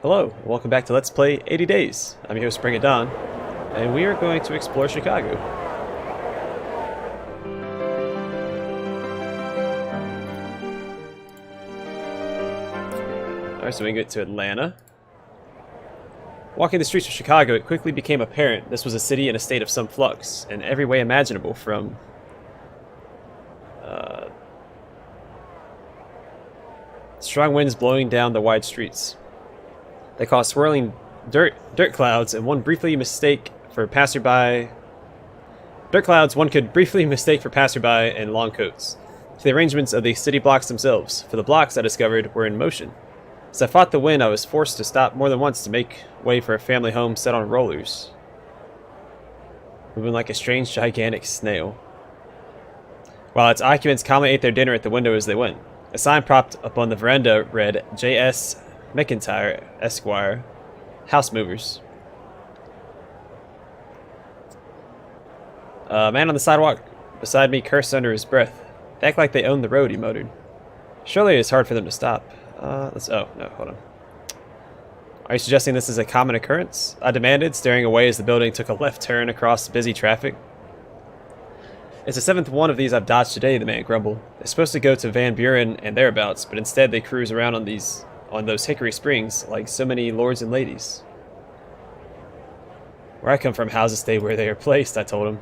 Hello, welcome back to Let's Play 80 Days. I'm your host, BringItDon, and we are going to explore Chicago. Alright, so we get to Atlanta. Walking the streets of Chicago, it quickly became apparent this was a city in a state of some flux, in every way imaginable, from strong winds blowing down the wide streets. They caused swirling dirt clouds, and one could briefly mistake for passerby in long coats, to the arrangements of the city blocks themselves, for the blocks, I discovered, were in motion. As I fought the wind, I was forced to stop more than once to make way for a family home set on rollers, moving like a strange, gigantic snail, while its occupants calmly ate their dinner at the window as they went. A sign propped up on the veranda read, J.S. McIntyre, Esquire, House Movers. A man on the sidewalk beside me cursed under his breath. They act like they own the road, he muttered. Surely it's hard for them to stop. Oh, no, hold on. Are you suggesting this is a common occurrence? I demanded, staring away as the building took a left turn across busy traffic. It's the seventh one of these I've dodged today, the man grumbled. They're supposed to go to Van Buren and thereabouts, but instead they cruise around on those Hickory Springs like so many lords and ladies. Where I come from, houses stay where they are placed, I told him.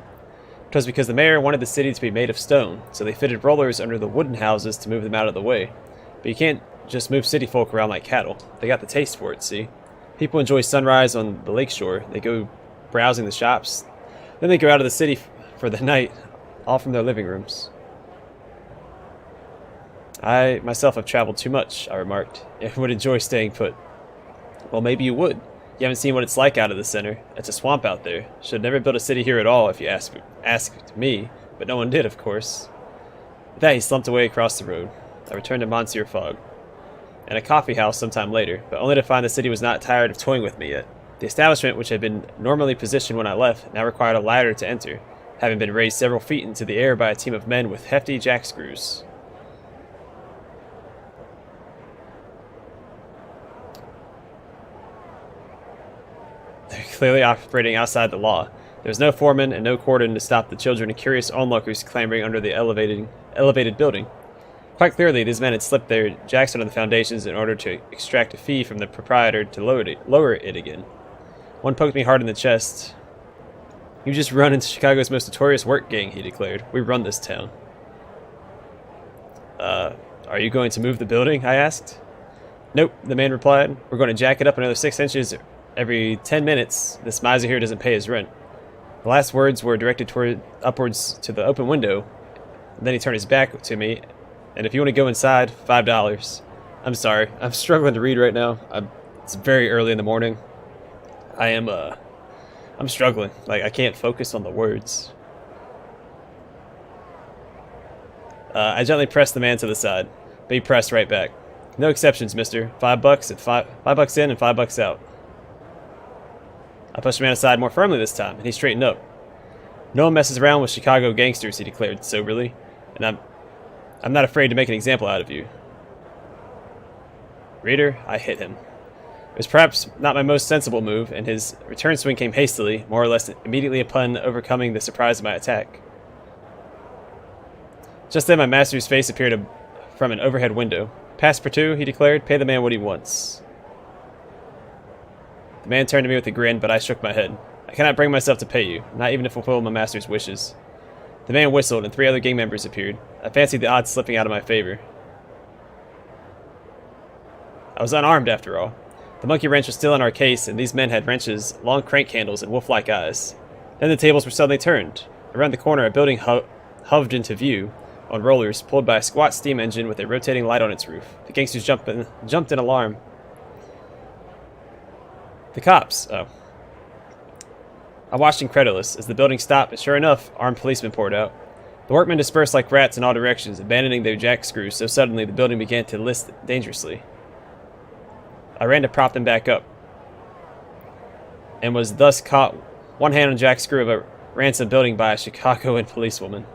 It was because the mayor wanted the city to be made of stone, so they fitted rollers under the wooden houses to move them out of the way. But you can't just move city folk around like cattle. They got the taste for it, see? People enjoy sunrise on the lakeshore. They go browsing the shops. Then they go out of the city for the night, all from their living rooms. I myself have traveled too much, I remarked, and would enjoy staying put. Well, maybe you would. You haven't seen what it's like out of the center. It's a swamp out there. Should have never built a city here at all, if you asked me, but no one did, of course. With that, he slumped away across the road. I returned to Monsieur Fogg, and a coffee house sometime later, but only to find the city was not tired of toying with me yet. The establishment, which had been normally positioned when I left, now required a ladder to enter, having been raised several feet into the air by a team of men with hefty jack screws. They're clearly operating outside the law. There was no foreman and no cordon to stop the children and curious onlookers clambering under the elevated building. Quite clearly, these men had slipped their jacks under the foundations in order to extract a fee from the proprietor to lower it again. One poked me hard in the chest. You just run into Chicago's most notorious work gang, he declared. We run this town. Are you going to move the building? I asked. Nope, the man replied. We're going to jack it up another 6 inches every 10 minutes. This miser here doesn't pay his rent. The last words were directed upwards to the open window. Then he turned his back to me. And if you want to go inside, $5. I'm sorry, I'm struggling to read right now. It's very early in the morning. I'm struggling. Like, I can't focus on the words. I gently pressed the man to the side, but he pressed right back. No exceptions, mister. $5 and $5 in and $5 out. I pushed the man aside more firmly this time, and he straightened up. No one messes around with Chicago gangsters, he declared soberly, and I'm not afraid to make an example out of you. Reader, I hit him. It was perhaps not my most sensible move, and his return swing came hastily, more or less immediately upon overcoming the surprise of my attack. Just then my master's face appeared from an overhead window. Passepartout, he declared, pay the man what he wants. The man turned to me with a grin, but I shook my head. I cannot bring myself to pay you, not even to fulfill my master's wishes. The man whistled, and 3 other gang members appeared. I fancied the odds slipping out of my favor. I was unarmed, after all. The monkey wrench was still in our case, and these men had wrenches, long crank handles, and wolf-like eyes. Then the tables were suddenly turned. Around the corner, a building hoved into view, on rollers, pulled by a squat steam engine with a rotating light on its roof. The gangsters jumped in alarm. The cops. Oh. I watched incredulous as the building stopped, and sure enough, armed policemen poured out. The workmen dispersed like rats in all directions, abandoning their jack screws so suddenly the building began to list dangerously. I ran to prop them back up, and was thus caught one hand on jack screw of a ransom building by a Chicagoan policewoman.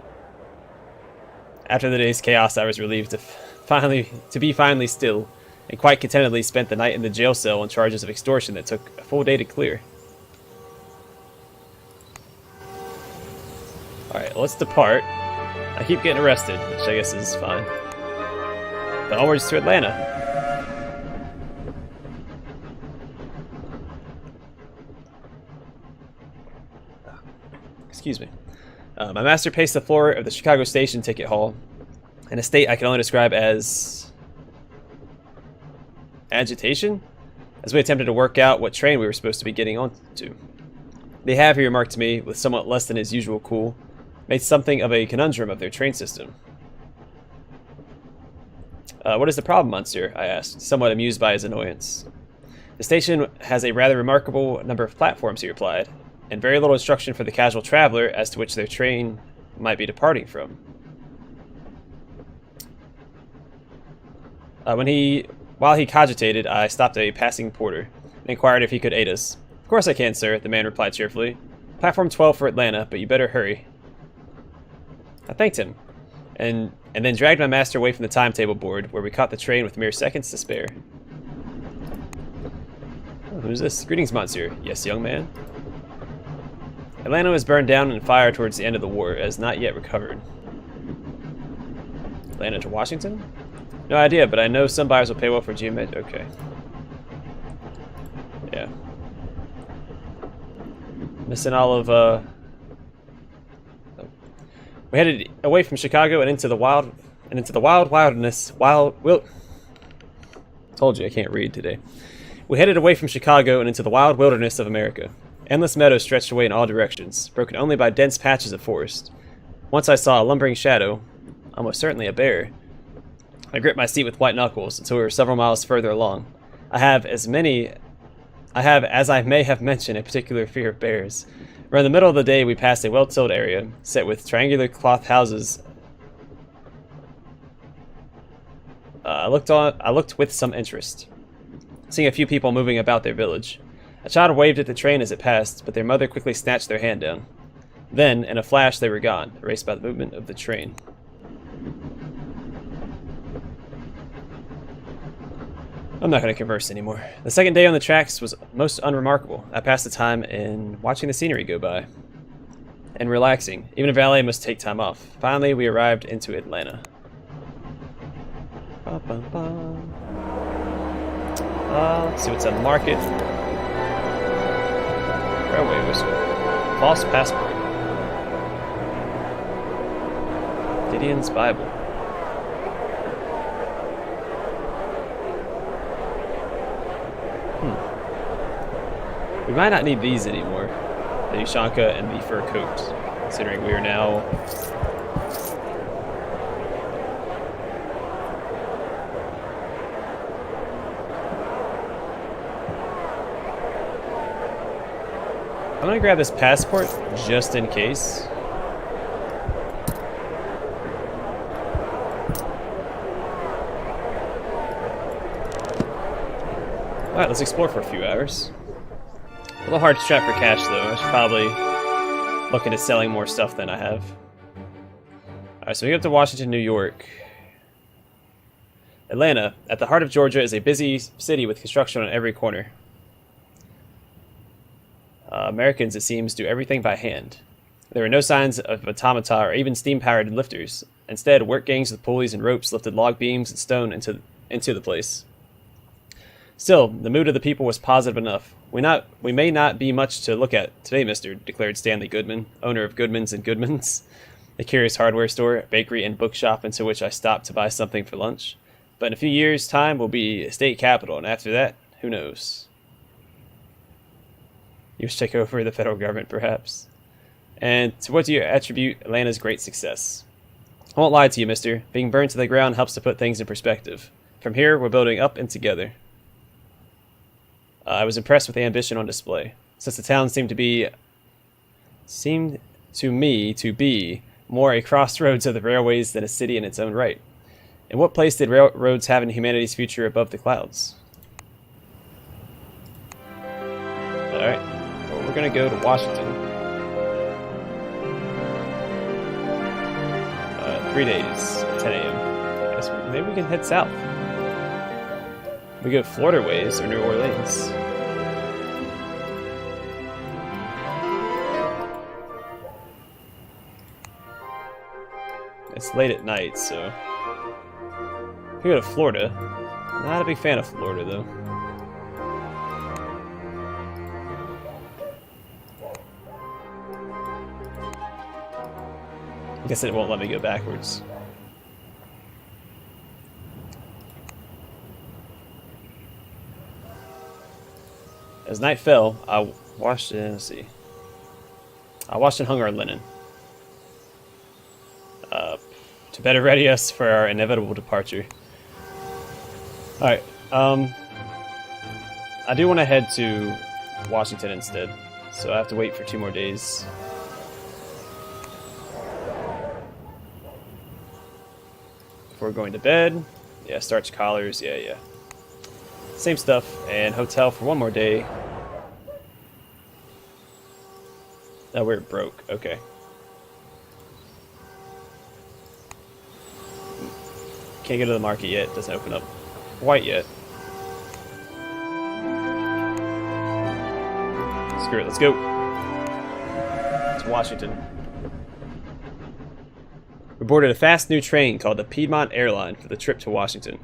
After the day's chaos, I was relieved to be finally still, and quite contentedly spent the night in the jail cell on charges of extortion that took a full day to clear. Alright, let's depart. I keep getting arrested, which I guess is fine. But onwards to Atlanta. Excuse me. My master paced the floor of the Chicago station ticket hall in a state I can only describe as agitation, as we attempted to work out what train we were supposed to be getting on to. They have, he remarked to me, with somewhat less than his usual cool, made something of a conundrum of their train system. What is the problem, monsieur? I asked, somewhat amused by his annoyance. The station has a rather remarkable number of platforms, he replied, and very little instruction for the casual traveler as to which their train might be departing from. While he cogitated, I stopped a passing porter and inquired if he could aid us. Of course I can, sir, the man replied cheerfully. Platform 12 for Atlanta, but you better hurry. I thanked him, and then dragged my master away from the timetable board, where we caught the train with mere seconds to spare. Oh, who's this? Greetings, monsieur. Yes, young man. Atlanta was burned down in fire towards the end of the war, as not yet recovered. Atlanta to Washington? No idea, but I know some buyers will pay well for geomet. Okay. Yeah. Missing all of, We headed away from Chicago and into the wilderness. Told you I can't read today. We headed away from Chicago and into the wild wilderness of America. Endless meadows stretched away in all directions, broken only by dense patches of forest. Once I saw a lumbering shadow, almost certainly a bear. I gripped my seat with white knuckles until we were several miles further along. I have, as I may have mentioned, a particular fear of bears. Around the middle of the day, we passed a well-tilled area, set with triangular cloth houses. I looked with some interest, seeing a few people moving about their village. A child waved at the train as it passed, but their mother quickly snatched their hand down. Then, in a flash, they were gone, erased by the movement of the train. I'm not going to converse anymore. The second day on the tracks was most unremarkable. I passed the time in watching the scenery go by and relaxing. Even a valet must take time off. Finally, we arrived into Atlanta. Let's see what's on the market. Railway whistle. False passport. Gideon's Bible. We might not need these anymore. The Ushanka and the fur coat, considering we are now... I'm gonna grab this passport just in case. Alright, let's explore for a few hours. A little hard to trap for cash, though. I should probably look into selling more stuff than I have. Alright, so we go up to Washington, New York. Atlanta, at the heart of Georgia, is a busy city with construction on every corner. Americans, it seems, do everything by hand. There were no signs of automata or even steam-powered lifters. Instead, work gangs with pulleys and ropes lifted log beams and stone into the place. Still, the mood of the people was positive enough. We may not be much to look at today, mister, declared Stanley Goodman, owner of Goodman's and Goodman's, a curious hardware store, bakery, and bookshop into which I stopped to buy something for lunch. But in a few years' time, we'll be state capital, and after that, who knows? You should take over the federal government, perhaps. And to what do you attribute Atlanta's great success? I won't lie to you, mister. Being burned to the ground helps to put things in perspective. From here, we're building up and together. I was impressed with the ambition on display, since the town seemed to me to be more a crossroads of the railways than a city in its own right. In what place did railroads have in humanity's future above the clouds? Alright, well, we're going to go to Washington. 3 days, 10 a.m. I guess maybe we can head south. We go Florida ways or New Orleans. It's late at night, so we go to Florida. Not a big fan of Florida, though. I guess it won't let me go backwards. As night fell, I washed it. Let's see. I washed and hung our linen to better ready us for our inevitable departure. All right. I do want to head to Washington instead, so I have to wait for 2 more days. Before going to bed. Yeah, starch collars. Yeah. Same stuff. And hotel for 1 more day. Oh, we're broke. Okay. Can't go to the market yet. Doesn't open up quite yet. Screw it. Let's go. It's Washington. We boarded a fast new train called the Piedmont Airline for the trip to Washington.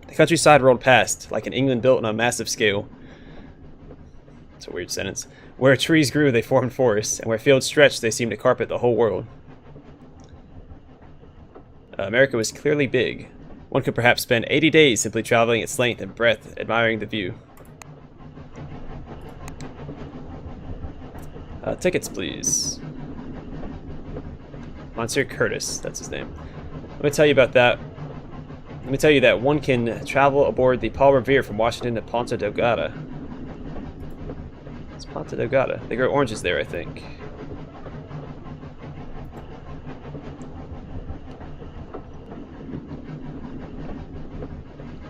The countryside rolled past, like an England built on a massive scale. That's a weird sentence. Where trees grew, they formed forests, and where fields stretched, they seemed to carpet the whole world. America was clearly big. One could perhaps spend 80 days simply traveling its length and breadth, admiring the view. Tickets, please. Monsieur Curtis, that's his name. Let me tell you about that. Let me tell you that one can travel aboard the Paul Revere from Washington to Ponta Delgada. It's Ponta Delgada. They grow oranges there, I think.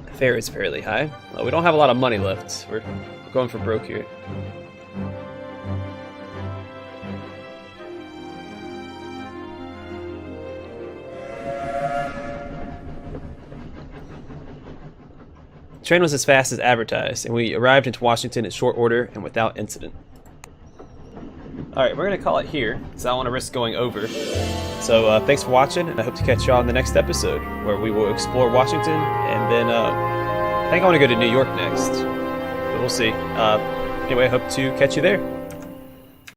The fare is fairly high. Well, we don't have a lot of money left. We're going for broke here. The train was as fast as advertised, and we arrived into Washington in short order and without incident. Alright, we're going to call it here, because I don't want to risk going over. So thanks for watching, and I hope to catch y'all in the next episode, where we will explore Washington, and then I think I want to go to New York next. But we'll see. Anyway, I hope to catch you there.